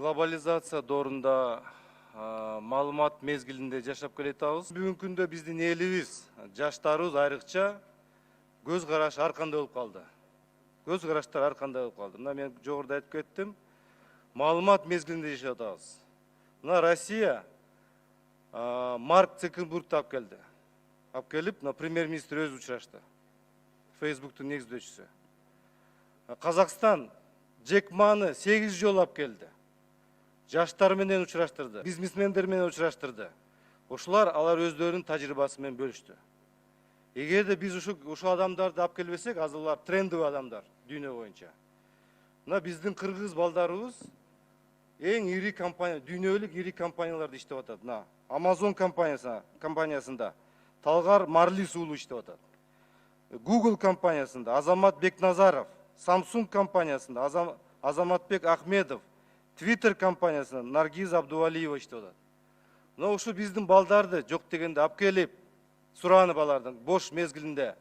Глобализация доорунда маалымат мезгилинде жашап келатабыз. Бүгүнкү күндө биздин элибиз, жаштарыбыз айрыкча көз карашы ар кандай болуп калды. Көз караштар ар кандай болуп калды. Мына мен жогоруда айтып кеттим. Маалымат мезгилинде жашап атабыз. Мына Россия Марк Цукербергди алып келди. Алып келип, мына премьер-министр өзү учурашты. Facebooктун негиздөөчүсү. Казакстан Джек Маны 8 жолу алып келди. Жаштар менен учураштырды, бизнесмендер менен учураштырды. Алар өздөрүнүн тажрыйбасы менен бөлүштү. Эгерде биз ушул адамдарды алып келбесек, азыр улар трендовый адамдар дүйнө боюнча. Мына биздин кыргыз балдарыбыз эң ири компания, дүйнөлүк ири компанияларда иштеп атат. Мына Amazon компаниясында Талгар Марлис уулу иштеп атат. Google компаниясында Азамат Бекназаров, Samsung компаниясында Азаматбек Ахмедов, Twitter компаниясында Наргиз Абдувалиева иштеп атат. Мына ушу биздин балдарды жок дегенде алып келип, суранып алардын бош мезгилинде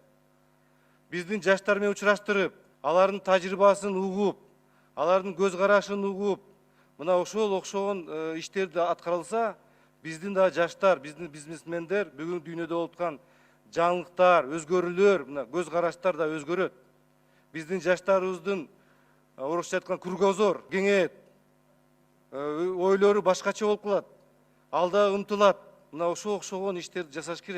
биздин жаштар менен учураштырып, алардын тажрыйбасын угуп, алардын көз карашын угуп, мына ошол окшогон иштерди аткарылса, биздин да жаштар, биздин бизнесмендер бүгүн дүйнөдө болуп аткан жаңылыктар, өзгөрүүлөр, мына көз караштар да өзгөрөт. Биздин жаштарыбыздын орусча айткан кругозор кеңейет. Ойлору башкача болуп калат. Алда умтулат. Мына ошо окшогон иштерди жасаш керек.